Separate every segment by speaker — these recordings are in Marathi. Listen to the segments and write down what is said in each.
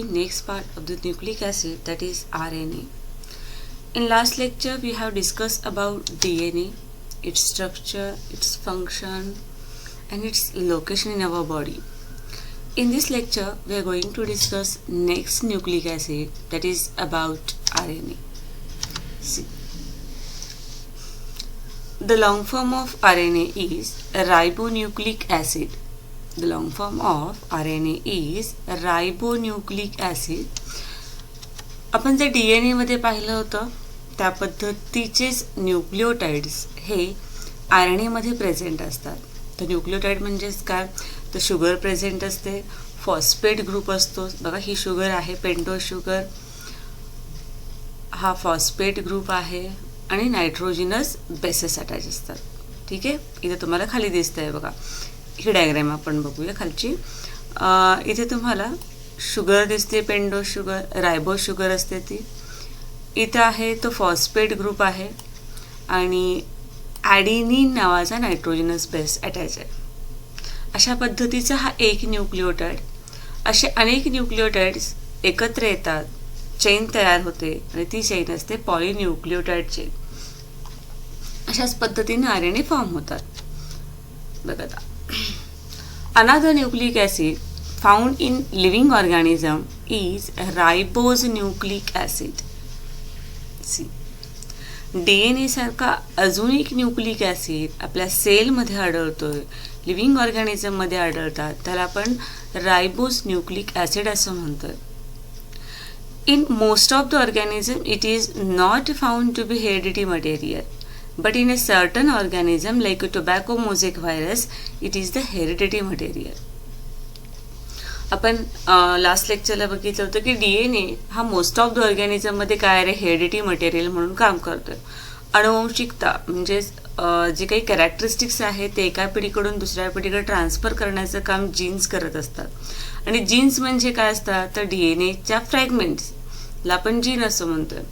Speaker 1: Next part of the nucleic acid, that is RNA. In last lecture we have discussed about DNA, its structure, its function and its location in our body. In this lecture we are going to discuss next nucleic acid, that is about RNA. See, the long form of RNA is ribonucleic acid. The long form of RNA is ribonucleic acid. आपण जे DNA मध्ये पाहिलं होतं त्या पद्धतीचेच न्यूक्लियोटाइड्स हे RNA मध्ये प्रेझेंट असतात. तर न्यूक्लियोटाइड म्हणजेच काय, तर शुगर प्रेझेंट असते, फॉस्फेट ग्रुप असतो. बघा ही शुगर आहे, पेंटोज शुगर, हा फॉस्फेट ग्रुप आहे आणि नायट्रोजिनस बेसेस अटॅच असतात. ठीक आहे, इथे तुम्हाला खाली दिसतंय बघा, ही डायग्राम आपण बघूया खालची. इथे तुम्हाला शुगर दिसते, पेंटोज शुगर, रायबोज शुगर असते ती. इथे आहे तो फॉस्फेट ग्रुप आहे आणि ॲडिनिन नावाचा नायट्रोजिनस बेस अटॅच आहे. अशा पद्धतीचा हा एक न्यूक्लियोटाइड. असे अनेक न्यूक्लियोटाइड्स एकत्र येतात, चेन तयार होते आणि ती चेन असते पॉलिन्यूक्लियोटाइड चेन. अशाच पद्धतीने RNA फॉर्म होतात. बघा आता, another nucleic acid found in living organism is ribonucleic acid. See, DNA सारखा अजून एक न्यूक्लिक ॲसिड आपल्या सेलमध्ये आढळतोय, लिव्हिंग ऑर्गॅनिझममध्ये आढळतात, त्याला आपण रायबोन्यूक्लिक ॲसिड असं म्हणतोय. In most of the organism it is not found to be hereditary material, but in a certain organism like a tobacco mosaic virus it is the hereditary material. आपण लास्ट लेक्चरला बघितलं होतं की DNA हा मोस्ट ऑफ द ऑर्गॅनिझम मध्ये काय रे, हेरिडिटी मटेरियल म्हणून काम करतोय. अनुवंशिकता म्हणजे जे काही कॅरेक्टरिस्टिक्स आहेत ते एका पिढीकडून दुसऱ्या पिढीकडे ट्रान्सफर करण्याचं काम जीन्स करत असतात. आणि जीन्स म्हणजे काय असतात, तर DNAच्या फ्रॅगमेंट्सला आपण जीन असं म्हणतोय.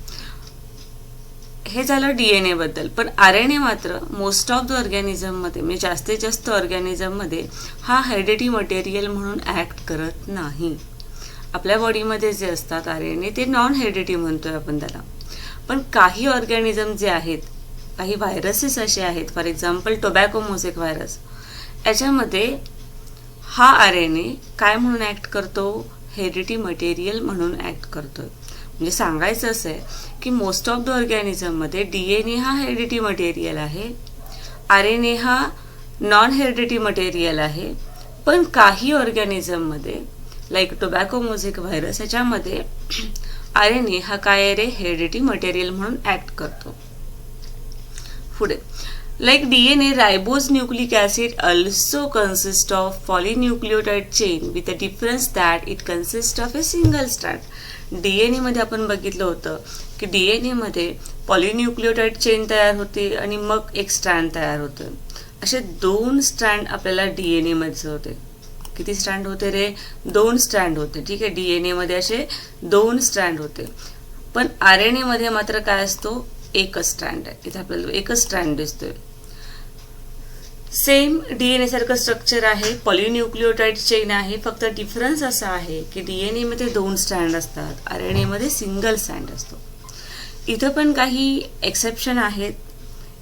Speaker 1: हे झालं DNA बद्दल. पण RNA मात्र मोस्ट ऑफ द ऑर्गॅनिझममध्ये म्हणजे जास्तीत जास्त ऑर्गॅनिझममध्ये हा हेरिडिटी मटेरियल म्हणून ॲक्ट करत नाही. आपल्या बॉडीमध्ये जे असतात RNA ते नॉन हेरिडिटी म्हणतोय आपण त्याला. पण काही ऑर्गॅनिझम जे आहेत, काही व्हायरसेस असे आहेत, for example tobacco mosaic virus, याच्यामध्ये हा RNA काय म्हणून ॲक्ट करतो, हेरिडिटी मटेरियल म्हणून ॲक्ट करतोय. म्हणजे सांगायचं असं आहे की मोस्ट ऑफ द ऑर्गॅनिझममध्ये DNA हा हेरिडिटी मटेरियल आहे, RNA हा नॉन हेरिडिटी मटेरियल आहे. पण काही ऑर्गॅनिझममध्ये लाईक टोबॅको मोझेक व्हायरस याच्यामध्ये RNA हा काय रे, हेरिडिटी मटेरियल म्हणून ॲक्ट करतो. पुढे like DNA, ribonucleic acid also consists of polynucleotide chain with the difference that it consists of a single strand. DNA मध्ये आपण बघितलं होतं की DNA मध्ये पॉलिन्यूक्लियोटाइड चेन तयार होते आणि मग एक स्ट्रँड तयार होतं. असे 2 स्ट्रँड आपल्याला DNA मध्ये होते. किती स्ट्रँड होते रे, 2 स्ट्रँड होते. ठीक आहे, DNA मध्ये असे 2 स्ट्रँड होते. पण RNA मध्ये मात्र काय असतो, एकच स्ट्रँड आहे. इथे आपल्याला एकच स्ट्रँड दिसतोय. सेम DNA सारखं स्ट्रक्चर आहे, पॉलिन्यूक्लियोटाइड चेन आहे. फक्त डिफरन्स असा आहे की DNA मध्ये 2 स्ट्रँड असतात, RNA मध्ये सिंगल स्ट्रँड असतो. इथं पण काही एक्सेप्शन आहेत.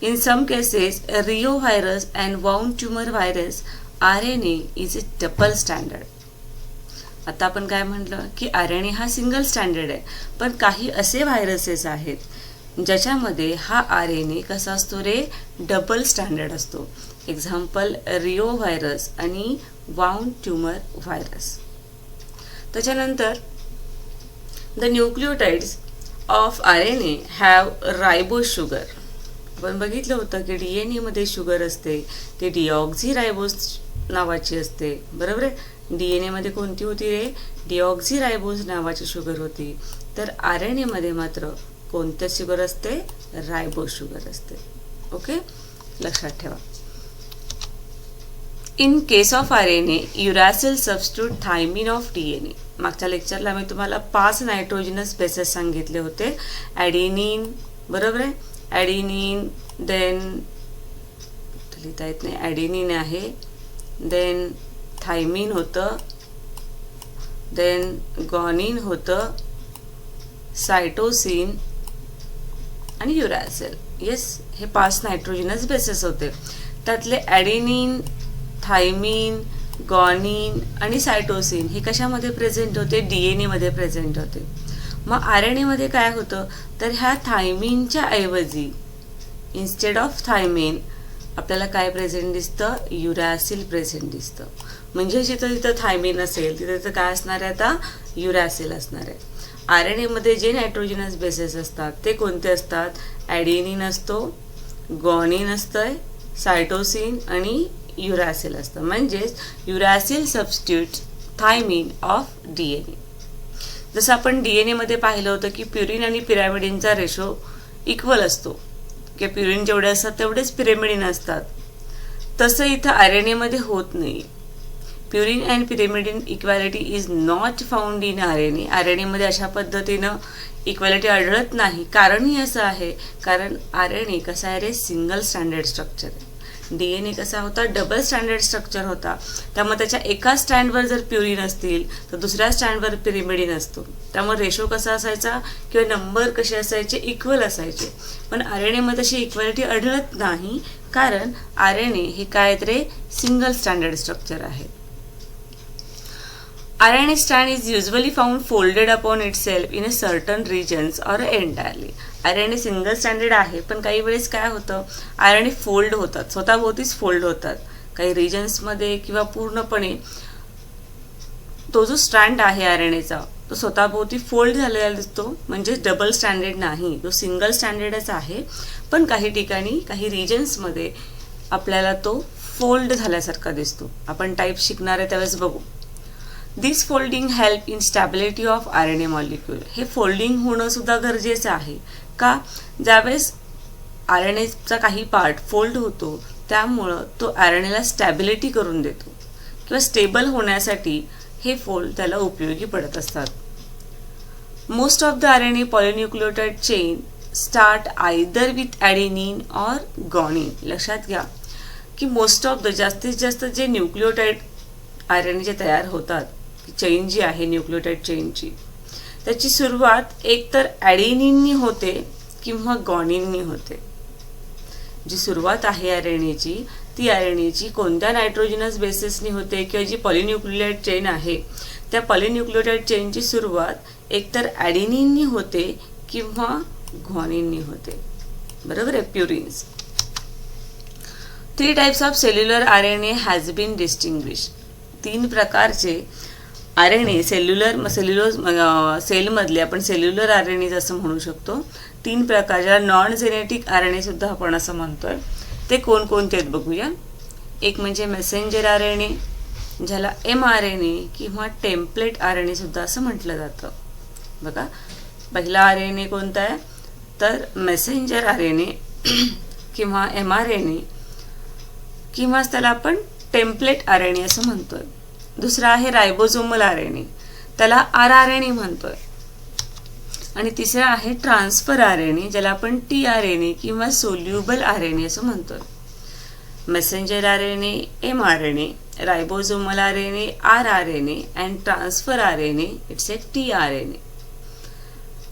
Speaker 1: In some cases reo virus and wound tumour virus RNA is a double standard. आता आपण काय म्हटलं की RNA हा सिंगल स्टँडर्ड आहे. पण काही असे व्हायरसेस आहेत ज्याच्यामध्ये हा RNA कसा असतो रे, डबल स्टँडर्ड असतो. एक्झाम्पल रिओ व्हायरस आणि वाउंड ट्युमर व्हायरस. त्याच्यानंतर the nucleotides of RNA have ribose sugar. आपण बघितलं होतं की DNA मध्ये शुगर असते, ते डिऑक्झीरायबोज नावाची असते. बरोबर आहे, DNA मध्ये कोणती होती रे, डिऑक्झीरायबोज नावाची शुगर होती. तर RNA मध्ये मात्र कोणते शुगर असते, रायबोज शुगर असते. ओके, लक्षात ठेवा. In case of RNA uracil substitute thymine of DNA. मागच्या लेक्चरला मी तुम्हाला 5 नायट्रोजिनस बेसेस सांगितले होते. ॲडिनिन, बरोबर आहे, ॲडिनिन, देन लिहिता येत नाही, ॲडिनिन आहे, देन थायमिन होतं, देन गॉनिन होतं, सायटोसिन आणि युरॅसिल. येस, हे 5 नायट्रोजनस बेसेस होते. त्यातले ॲडेनिन, थायमिन, गॉनिन आणि सायटोसिन हे कशामध्ये प्रेझेंट होते? DNA मध्ये प्रेझेंट होते. मग RNA मध्ये काय होतं? तर ह्या थायमिनच्या ऐवजी इन्स्टेड ऑफ थायमिन आपल्याला काय प्रेझेंट दिसतं? युरॅसिल प्रेझेंट दिसतं. म्हणजे जिथं थायमिन असेल तिथं काय असणार आहे? आता युरॅसिल असणार आहे. RNA मध्ये जे नायट्रोजनस बेसेस असतात ते कोणते असतात? ॲडेनिन असतो, गॉनिन असतंय, सायटोसिन आणि युरॅसिल असतं. म्हणजेच युरॅसिल सबस्टिट्यूट थायमिन ऑफ DNA. जसं आपण DNA मध्ये पाहिलं होतं की प्युरिन आणि पिरॅमिडिनचा रेशो इक्वल असतो, की प्युरिन जेवढे असतात तेवढेच पिरॅमिडिन असतात. तसं इथं RNA मध्ये होत नाही. Purine and pyrimidine equality is not found in RNA. RNA मध्ये अशा पद्धतीनं इक्वॅलिटी आढळत नाही. कारणही असं आहे, कारण RNA कसा आहे रे? सिंगल स्टँडर्ड स्ट्रक्चर आहे. DNA कसा होता? डबल स्टँडर्ड स्ट्रक्चर होता. त्यामुळे त्याच्या एका स्टँडवर जर प्युरिन असतील तर दुसऱ्या स्टँडवर पिरॅमिडिन असतो. त्यामुळे रेशो कसा असायचा किंवा नंबर कसे असायचे? इक्वल असायचे. पण RNA मध्ये अशी इक्वॅलिटी आढळत नाही, कारण RNA हे काय रे? सिंगल स्टँडर्ड स्ट्रक्चर आहे. RNA strand is usually found folded upon itself in a certain regions or entirely. RNA single standard आहे, पण काही वेळेस काय होतं? RNA फोल्ड होतात, स्वतःभोवतीच फोल्ड होतात काही रिजन्समध्ये, किंवा पूर्णपणे तो जो स्ट्रँड आहे RNAचा तो स्वतःभोवती फोल्ड झालेला दिसतो. म्हणजे डबल स्टँडर्ड नाही, तो सिंगल स्टँडर्डच आहे. पण काही ठिकाणी काही रिजन्समध्ये आपल्याला तो फोल्ड झाल्यासारखा दिसतो. आपण टाईप शिकणार आहे त्यावेळेस बघू. This folding help in stability of RNA molecule. हे फोल्डिंग होणं सुद्धा गरजेचं आहे. का? ज्यावेळेस RNAचा काही पार्ट फोल्ड होतो त्यामुळं तो RNAला स्टॅबिलिटी करून देतो, किंवा स्टेबल होण्यासाठी हे फोल्ड त्याला उपयोगी पडत असतात. Most of the RNA polynucleotide chain start either with adenine or guanine. लक्षात घ्या की मोस्ट ऑफ द जास्तीत जास्त जे न्यूक्लियोटाइड RNA जे तयार होतात, चेन जी आहे न्यूक्लियोटाइड चेनची, त्याची सुरुवात एकतर ॲडेनिननी होते किंवा गॉनिननी होते. जी सुरुवात आहे RNAची ती RNAची कोणत्या नायट्रोजनस बेसिसनी होते, किंवा जी पॉलिन्यूक्लियोटाइड चेन आहे त्या पॉलिन्यूक्लियोटाइड चेनची सुरुवात एकतर ॲडेनिननी होते किंवा गॉनिननी होते. बरोबर आहे? Purines. 3 types of cellular RNA has been distinguish. 3 प्रकारचे RNA सेलमधले आपण सेल्युलर RNA असं म्हणू शकतो. 3 प्रकारच्या नॉन जेनेटिक RNA सुद्धा आपण असं म्हणतोय. ते कोणकोणते आहेत बघूया. एक म्हणजे मेसेंजर RNA, ज्याला mRNA किंवा टेम्पलेट RNA सुद्धा असं म्हटलं जातं. बघा, पहिला RNA कोणता आहे? तर मेसेंजर RNA किंवा mRNA, किंवा त्याला आपण टेम्पलेट RNA असं म्हणतोय. दुसरा आहे रायबोझोमल RNA, त्याला rRNA म्हणतोय. आणि तिसरा आहे ट्रान्सफर RNA, ज्याला आपण tRNA किंवा सोल्युबल RNA असं म्हणतोय. Messenger RNA, mRNA, ribosomal RNA, rRNA and transfer RNA, it's a tRNA.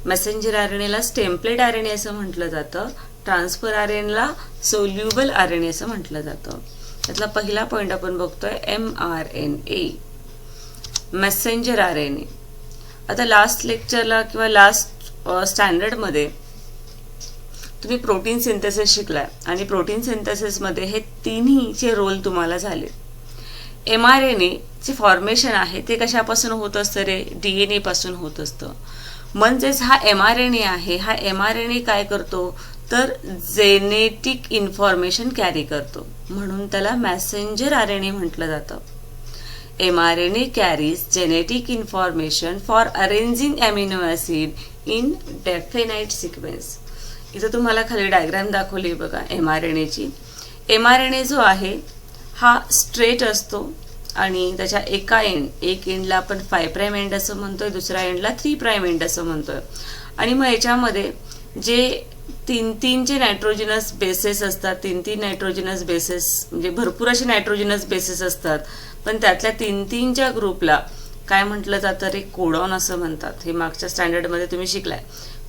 Speaker 1: Messenger RNAला टेम्पलेट RNA असं म्हटलं जातं, ट्रान्सफर RNAला सोल्युबल RNA असं म्हटलं जातं. त्यातला पहिला पॉइंट आपण बघतोय mRNA, मेसेंजर RNA. आता लास्ट लेक्चरला किंवा लास्ट स्टँडर्डमध्ये तुम्ही प्रोटीन सिंथेसिस शिकलाय, आणि प्रोटीन सिंथेसिसमध्ये हे तिन्हीचे रोल तुम्हाला झाले. mRNA चे फॉर्मेशन आहे ते कशापासून होत असतं रे? DNA पासून होत असतं. म्हणजेच हा mRNA आहे, हा mRNA काय करतो तर जेनेटिक इन्फॉर्मेशन कॅरी करतो, म्हणून त्याला मेसेंजर RNA म्हटलं जातं. mRNA carries genetic information for arranging amino acid in definite sequence. इथं तुम्हाला खाली डायग्राम दाखवली बघा mRNAची. mRNA जो आहे हा स्ट्रेट असतो, आणि त्याच्या एक एंडला आपण 5 प्राइम एंड असं म्हणतोय, दुसऱ्या एंडला 3 प्राइम एंड असं म्हणतोय. आणि मग याच्यामध्ये जे 3 चे नायट्रोजनस बेसेस असतात, 3 नायट्रोजनस बेसेस म्हणजे भरपूर असे नायट्रोजनस बेसेस असतात, पण त्यातल्या 3 च्या ग्रुपला काय म्हटलं जातं रे, कोडॉन असं म्हणतात. हे मागच्या स्टँडर्डमध्ये तुम्ही शिकलाय,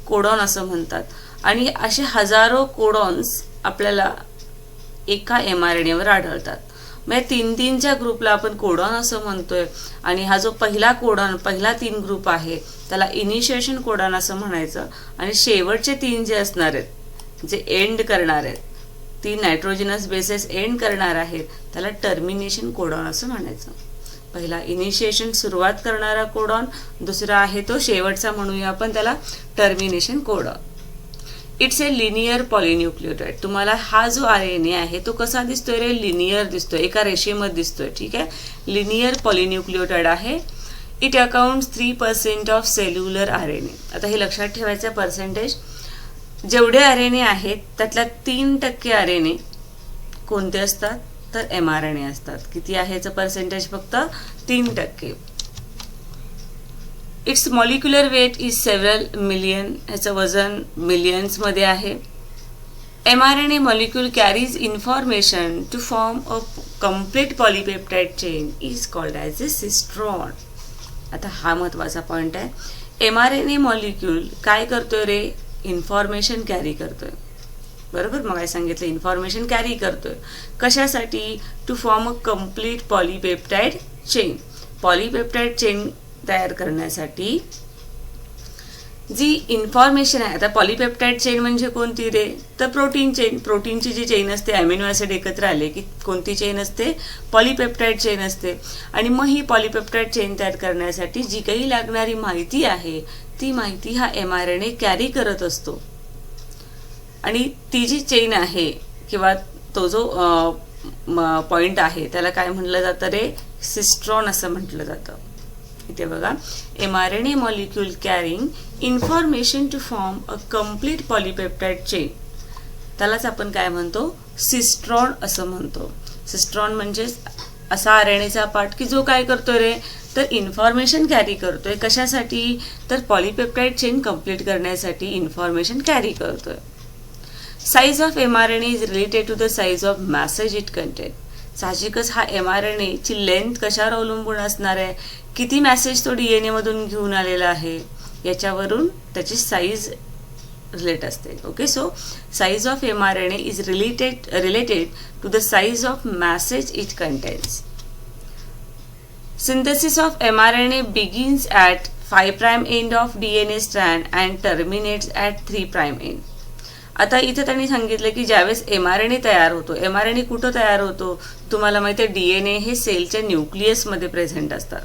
Speaker 1: कोडॉन असं म्हणतात. आणि असे हजारो कोडॉन्स आपल्याला एका mRNAवर आढळतात. म्हणजे 3-3च्या ग्रुपला आपण कोडॉन असं म्हणतोय. आणि हा जो पहिला कोडॉन, पहिला 3 ग्रुप आहे त्याला इनिशिएशन कोडॉन असं म्हणायचं. आणि शेवटचे 3 जे असणार आहेत, जे एंड करणार आहेत, 3 नायट्रोजनस बेसेस एंड करणार आहेत, त्याला टर्मिनेशन कोडॉन असं म्हणायचं. पहिला इनिशिएशन सुरुवात करणारा कोडॉन, दुसरा आहे तो शेवटचा, म्हणूया आपण त्याला termination codon. It's a linear polynucleotide. तुम्हाला हा जो RNA आहे तो कसा दिसतोय रे, लिनियर दिसतोय, एका रेषेमध्ये दिसतोय. ठीक आहे, लिनियर पॉलिन्यूक्लियोटाइड आहे. It accounts 3% of cellular RNA. आता हे लक्षात ठेवायचं पर्सेंटेज. जेवढे RNA आहेत त्यातल्या 3% RNA कोणते असतात, तर mRNA असतात. किती आहे याचं पर्सेंटेज, फक्त 3%. Its molecular weight is several million. ह्याचं वजन मिलियन्स मध्ये आहे. mRNA molecule carries information to form a complete polypeptide chain is called as a cistron. आता हा महत्वाचा पॉइंट आहे. mRNA मॉलिक्यूल काय करतोय रे, इन्फॉर्मेशन कॅरी करतोय. बरोबर, मग काय सांगितलं, इन्फॉर्मेशन कॅरी करतोय. कशासाठी, to form a complete polypeptide chain. Polypeptide chain तयार करण्यासाठी जी इन्फॉर्मेशन आहे. आता पॉलिपेप्टाइड चेन म्हणजे कोणती रे, तर प्रोटीन चेन. प्रोटीनची जी चेन असते, अमिनो ॲसिड एकत्र आले की कोणती चेन असते, पॉलिपेप्टाइड चेन असते. आणि मग ही पॉलिपेप्टाइड चेन तयार करण्यासाठी जी काही लागणारी माहिती आहे ती माहिती हा mRNA कॅरी करत असतो. आणि ती जी चेन आहे किंवा तो जो पॉइंट आहे त्याला काय म्हटलं जातं रे, सिस्ट्रॉन असं म्हटलं जातं. इथे बघा, mRNA molecule carrying information to form a complete polypeptide chain, त्यालाच आपण काय म्हणतो, सिस्ट्रॉन असं म्हणतो. सिस्ट्रॉन म्हणजे असा RNAचा पार्ट की जो काय करतोय रे, तर इन्फॉर्मेशन कॅरी करतोय. कशासाठी, तर पॉलिपेप्टाइड चेन कंप्लीट करण्यासाठी इन्फॉर्मेशन कॅरी करतोय. Size of mRNA is related to the size of message it contain. साहजिकच हा mRNA ची लेंथ कशावर अवलंबून असणार आहे, किती मेसेज तो DNA मधून घेऊन आलेला आहे याच्यावरून त्याची साइज रिलेट असते. Okay, so size of mRNA is related to the size of message it contains. Synthesis of mRNA begins at 5' end of DNA strand and terminates at 3' end. आता इथे त्यांनी सांगितलं की ज्यावेळेस mRNA तयार होतो, mRNA कुठं तयार होतो, तुम्हाला माहिती आहे DNA हे सेलच्या न्यूक्लियसमध्ये प्रेझेंट असतात.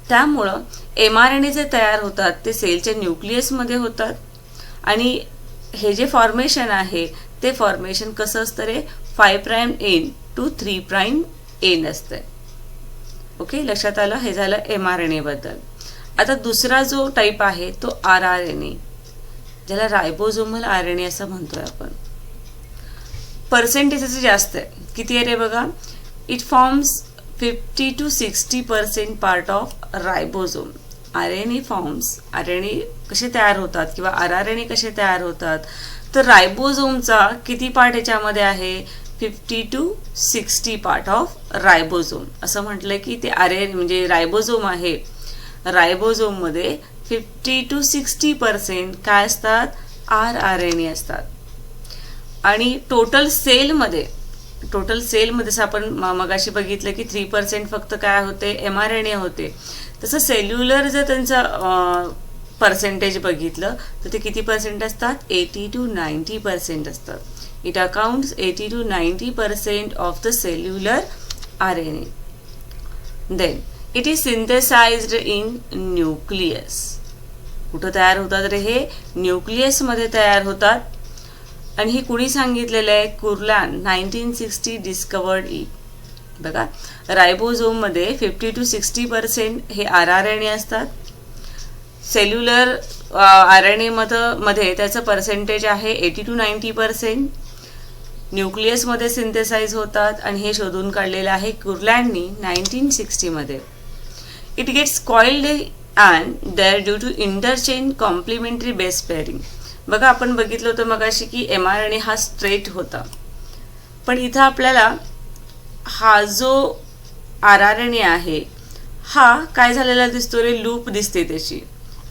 Speaker 1: त्यामुळं mRNA जे तयार होतात ते सेलच्या न्यूक्लियसमध्ये होतात. आणि हे जे फॉर्मेशन आहे ते फॉर्मेशन कसं असतं रे, 5' end to 3' end असतं. ओके, लक्षात आलं. हे झालं mRNA बद्दल. आता दुसरा जो टाईप आहे तो rRNA, ज्याला रायबोझोमल RNA असं म्हणतोय आपण. पर्सेंटेज जास्त आहे. किती आहे रे बघा, it forms 50 to 60% part of ribosome. RNA कसे तयार होतात किंवा rRNA कसे तयार होतात, तर रायबोझोमचा किती पार्ट याच्यामध्ये आहे, 50 to 60 पार्ट ऑफ रायबोझोम. असं म्हटलंय की ते RNA म्हणजे रायबोझोम आहे. रायबोझोम मध्ये 50 to 60% काय असतात, rRNA असतात. आणि टोटल सेलमध्ये आपण मगाशी बघितलं की 3% फक्त काय होते, mRNA होते. तसं सेल्युलर जर त्यांचं पर्सेंटेज बघितलं तर ते किती पर्सेंट असतात, 80 to 90% असतात. It accounts 80 to 90% of the cellular RNA. Then it is synthesized in nucleus. कुठं तयार होतात रे, हे न्यूक्लियसमध्ये तयार होतात. आणि हे कुणी सांगितलेलं आहे, कुर्लॅन 1960 डिस्कवर्ड इट. बघा, रायबोझोममध्ये 50 to 60% हे rRNA असतात. सेल्युलर RNA मध्ये त्याचं पर्सेंटेज आहे 80 to 90%. न्यूक्लियसमध्ये सिंथेसाइज होतात आणि हे शोधून काढलेलं आहे कुर्लॅननी 1960 मध्ये. It gets coiled and there due to interchange complementary base pairing. बघा, आपण बघितलं होतं मगाशी की mRNA हा स्ट्रेट होता, पण इथं आपल्याला हा जो rRNA आहे हा काय झालेला दिसतो रे, लूप दिसते त्याची,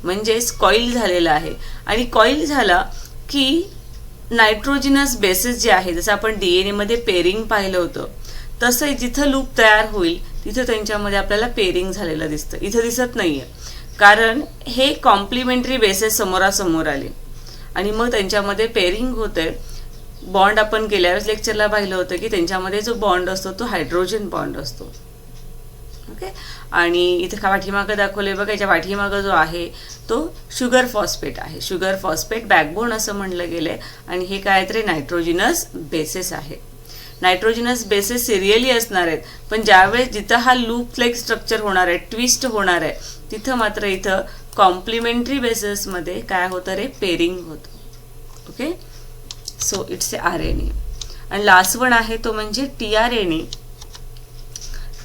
Speaker 1: म्हणजेच कॉईल झालेला आहे. आणि कॉईल झाला की नायट्रोजिनस बेसेस जे आहे, जसं आपण DNA मध्ये पेरिंग पाहिलं होतं, तसं जिथं लूप तयार होईल तिथं त्यांच्यामध्ये आपल्याला पेरिंग झालेलं दिसतं. इथं दिसत नाहीये, कारण हे कॉम्प्लिमेंटरी बेसेस समोरासमोर आले आणि मग त्यांच्यामध्ये पेरिंग होते. बॉन्ड आपण गेल्या वेळेस लेक्चरला पाहिलं होतं की त्यांच्यामध्ये जो बॉन्ड असतो तो हायड्रोजन बॉन्ड असतो. ओके, आणि इथे पाठीमागं दाखवले बघा, याच्या पाठीमागं जो आहे तो शुगर फॉस्फेट आहे. शुगर फॉस्फेट बॅकबोन असं म्हणलं गेलंय. आणि हे काय तरी नायट्रोजिनस बेसेस आहे. नायट्रोजिनस बेसेस सिरियली असणार आहेत, पण ज्यावेळेस जिथं हा लूप लाईक स्ट्रक्चर होणार आहे, ट्विस्ट होणार आहे, तिथं मात्र इथं कॉम्प्लिमेंटरी बेसेसमध्ये काय होतं रे, पेरिंग होतं. Okay, so it's a RNA. आणि लास्ट वन आहे तो म्हणजे tRNA.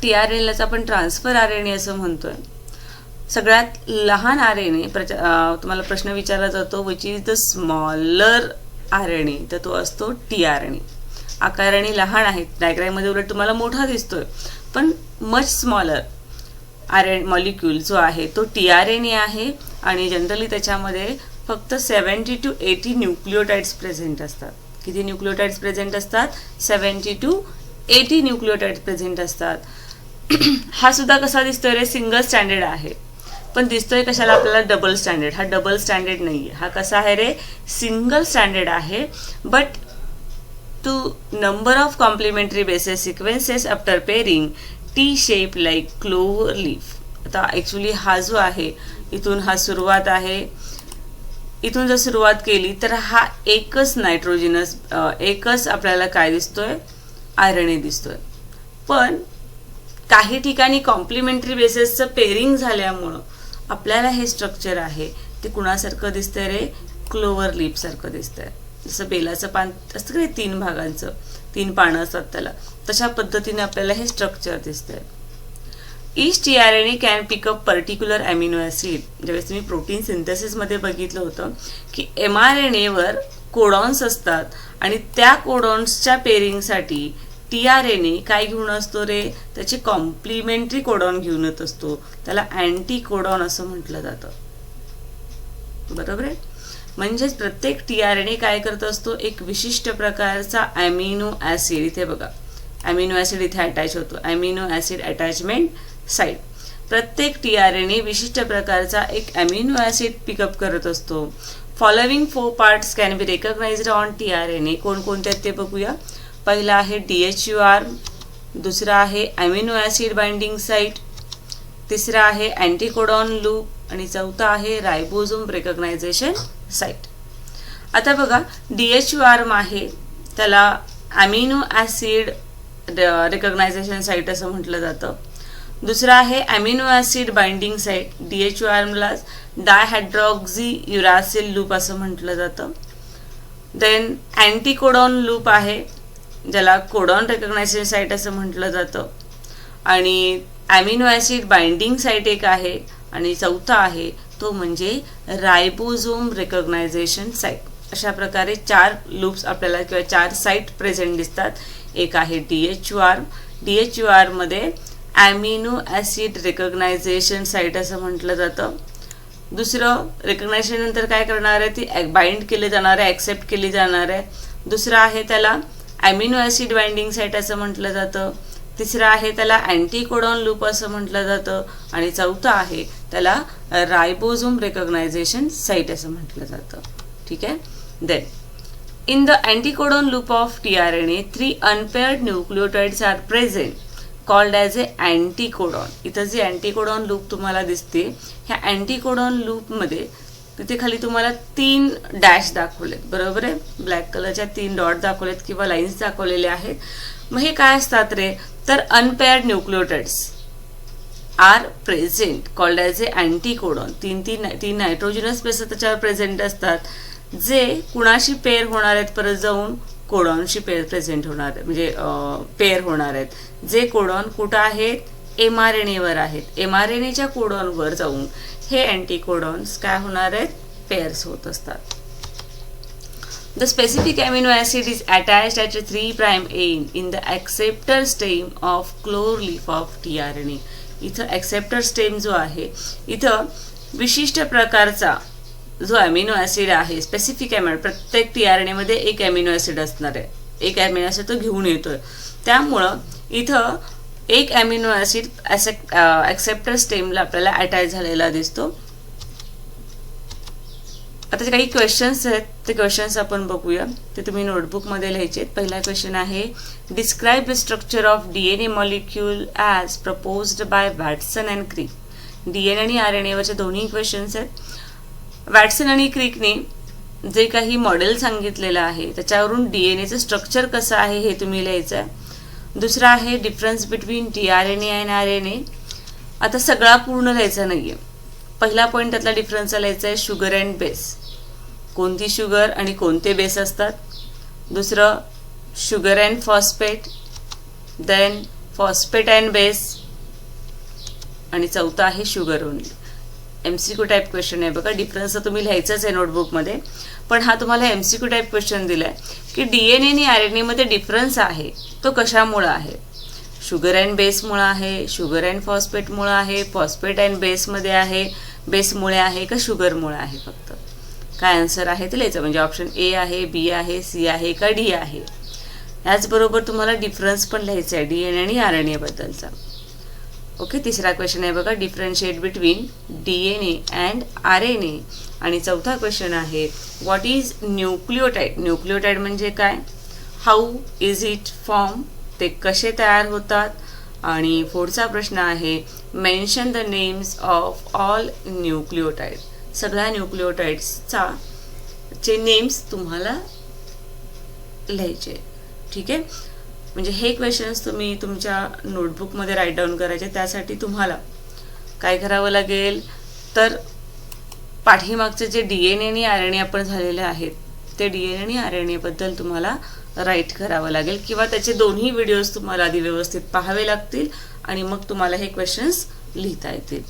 Speaker 1: tRNAलाच आपण ट्रान्सफर RNA असं म्हणतोय. सगळ्यात लहान RNA तुम्हाला प्रश्न विचारला जातो, which is the smaller RNA, तर तो असतो tRNA. आकाराने लहान आहे, डायग्राममध्ये उलट तुम्हाला मोठा दिसतोय, पण मच स्मॉलर मॉलिक्यूल जो आहे तो tRNA आहे. आणि जनरली त्याच्यामध्ये फक्त 70 to 80 न्यूक्लिओटाइड्स प्रेझेंट असतात. किती न्यूक्लिओटाइड्स प्रेझेंट असतात? 70 to 80 न्यूक्लिओटाइड्स प्रेझेंट असतात. हा सुद्धा कसा दिसतोय रे, सिंगल स्टँडर्ड आहे, पण दिसतोय कशाला आपल्याला, डबल स्टँडर्ड. हा डबल स्टँडर्ड नाहीये, हा कसा आहे रे, सिंगल स्टँडर्ड आहे. But two number of complementary basis sequences after pairing T shape like clover leaf. आता ॲक्च्युली हा जो आहे, इथून हा सुरुवात आहे, इथून जर सुरुवात केली तर हा एकच नायट्रोजिनस, एकच आपल्याला काय दिसतोय, RNA दिसतोय. पण काही ठिकाणी कॉम्प्लिमेंटरी बेसिसचं पेरिंग झाल्यामुळं आपल्याला हे स्ट्रक्चर आहे ते कुणासारखं दिसतंय रे, क्लोवर लीफ सारखं दिसतंय. जसं बेलाचं पान असतं की 3 भागांचं, 3 पानं असतात त्याला, तशा पद्धतीने आपल्याला हे स्ट्रक्चर दिसतंय. Each tRNA can pick up particular amino acid. ज्यावेळेस तुम्ही प्रोटीन सिंथेसिसमध्ये बघितलं होतं की mRNAवर कोडॉन्स असतात आणि त्या कोडॉन्सच्या पेरिंगसाठी tRNA काय घेऊन असतो रे, त्याची कॉम्प्लिमेंटरी कोडॉन घेऊन येत असतो. त्याला अँटी कोडॉन असं म्हटलं जातं. बरोबर आहे. म्हणजेच प्रत्येक tRNA काय करत असतो, एक विशिष्ट प्रकारचा अॅमिनो ॲसिड, इथे बघा अॅमिनो ॲसिड इथे अटॅच होतो, अॅमिनो ॲसिड अटॅचमेंट साईट. प्रत्येक tRNA विशिष्ट प्रकारचा एक अॅमिनो ॲसिड पिकअप करत असतो. Following 4 parts can be recognised on tRNA. कोणकोणते आहेत ते बघूया. पहिला आहे DHUR, दुसरा आहे अॅमिनो ॲसिड बाइंडिंग साईट, तिसरा आहे अँटीकोडॉन लूप आणि चौथा आहे रायबोझोम रेकग्नायझेशन साईट. आता बघा DHUR आहे त्याला अॅमिनो ॲसिड रेकग्नायझेशन साईट असं म्हटलं जातं. दुसरा आहे अॅमिनो ॲसिड बाइंडिंग साईट, DHURला डायहायड्रॉक्झी युरासिल लूप असं म्हटलं जातं. देन अँटीकोडॉन लूप आहे ज्याला कोडॉन रेकग्नायझेशन साईट असं म्हटलं जातं. आणि अॅमिनो ॲसिड बाइंडिंग साईट एक आहे आणि चौथा आहे तो म्हणजे रायबोझोम रेकग्नायझेशन साईट. अशा प्रकारे 4 लूप्स आपल्याला किंवा 4 साईट प्रेझेंट दिसतात. एक आहे DHUR, DHUR मध्ये अॅमिनो ॲसिड रेकग्नायझेशन साईट असं म्हटलं जातं. दुसरं रेकग्नायझेशन नंतर काय करणार आहे, ती बाइंड केली जाणार आहे, ॲक्सेप्ट केली जाणार आहे. दुसरं आहे त्याला अॅमिनो ॲसिड बाइंडिंग साईट असं म्हटलं जातं. तिसरं आहे त्याला अँटीकोडॉन लूप असं म्हटलं जातं. आणि चौथं आहे त्याला रायबोझोम रेकग्नायझेशन साईट असं म्हटलं जातं. ठीक आहे. Then in the anticodon loop of tRNA 3 unpaired nucleotides are present called as a anticodon. इथं जे अँटीकोडॉन लूप तुम्हाला दिसते, ह्या अँटीकोडॉन लूपमध्ये तिथे खाली तुम्हाला 3 डॅश दाखवलेत. बरोबर आहे, ब्लॅक कलरच्या 3 डॉट दाखवलेत किंवा लाईन्स दाखवलेले आहेत. मग हे काय असतात रे, तर unpaired nucleotides are present called as a anticodon. 3 nitrogenous base त्याच्यावर प्रेझेंट असतात, जे कुणाशी पेअर होणार आहेत, परत जाऊन कोडॉनशी पेअर प्रेझेंट होणार आहे, म्हणजे पेअर होणार आहेत. जे कोडॉन कुठं आहेत, mRNAवर आहेत. mRNAच्या कोडॉनवर जाऊन हे अँटीकोडॉन्स काय होणार आहेत, पेअर्स होत असतात. The specific amino acid is attached at 3' end in the acceptor stem of chloroleaf of tRNA. इथं ॲक्सेप्टर स्टेम जो आहे, इथं विशिष्ट प्रकारचा जो ॲमिनो ॲसिड आहे, स्पेसिफिक ॲमिनो, प्रत्येक tRNAमध्ये एक ॲमिनो ॲसिड असणार आहे, एक ॲमिनो ॲसिड तो घेऊन येतोय. त्यामुळं इथं एक ॲमिनो ॲसिड ॲक्सेप्टर स्टेमला आपल्याला अटॅच झालेला दिसतो. आता जे काही क्वेश्चन्स आहेत ते क्वेश्चन्स आपण बघूया. ते तुम्ही नोटबुकमध्ये लिहायचे आहेत. पहिला क्वेश्चन आहे, describe the structure of DNA molecule as proposed by Watson and Crick. DNA आणि RNAवरचे दोन्ही क्वेश्चन्स आहेत. वॅटसन आणि क्रिकने जे काही मॉडेल सांगितलेलं आहे त्याच्यावरून DNAचं स्ट्रक्चर कसं आहे हे तुम्ही लिहायचं आहे. दुसरा आहे difference between tRNA and RNA. आता सगळा पूर्ण लिहायचा नाही आहे. पहिला पॉईंट त्यातला डिफरन्स लिहायचा आहे शुगर अँड बेस. कोणती शुगर आणि कोणते बेस असतात. दुसरं sugar and phosphate, then phosphate and base, आणि चौथा आहे sugar only. MCQ type question आहे बघा. डिफरन्स तुम्ही लिहायचंच आहे नोटबुकमध्ये, पण हा तुम्हाला MCQ टाईप क्वेश्चन दिलाय की DNA आणि RNAमध्ये डिफरन्स आहे तो कशामुळे आहे. शुगर अँड बेसमुळे आहे, शुगर अँड फॉस्फेटमुळे आहे, फॉस्फेट अँड बेसमध्ये आहे, बेसमुळे आहे का शुगरमुळे आहे. फक्त काय आन्सर आहे ते लिहायचं. म्हणजे ऑप्शन A आहे, B आहे, C आहे का D आहे. याचबरोबर तुम्हाला डिफरन्स पण लिहायचा आहे DNA आणि RNA बद्दलचा. ओके. तिसरा क्वेश्चन आहे बघा, differentiate between DNA and RNA. आणि चौथा क्वेश्चन आहे, व्हॉट इज न्यूक्लिओटाइड. न्यूक्लिओटाइड म्हणजे काय, हाऊ इज इट फॉर्म, ते कसे तयार होतात. आणि पुढचा प्रश्न आहे, mention the names of all nucleotide. सगळ्या न्यूक्लिओटाइड्सचा चे नेम्स तुम्हाला लिहायचे. ठीक आहे. म्हणजे हे क्वेश्चन्स तुम्ही तुमच्या नोटबुकमध्ये राईट डाऊन करायचे. त्यासाठी तुम्हाला काय करावं लागेल तर पाठीमागचे जे DNA आणि RNA आपण झालेले आहेत ते DNA आणि RNA बद्दल तुम्हाला राईट करावं लागेल, किंवा त्याचे दोन्ही व्हिडिओज तुम्हाला आधी व्यवस्थित पाहावे लागतील आणि मग तुम्हाला हे क्वेश्चन्स लिहिता येतील.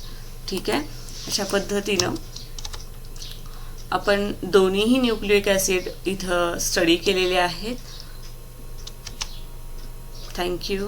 Speaker 1: ठीक आहे. अशा पद्धतीनं आपण दोन्हीही न्यूक्लिक ॲसिड इथं स्टडी केलेले आहेत. थँक्यू.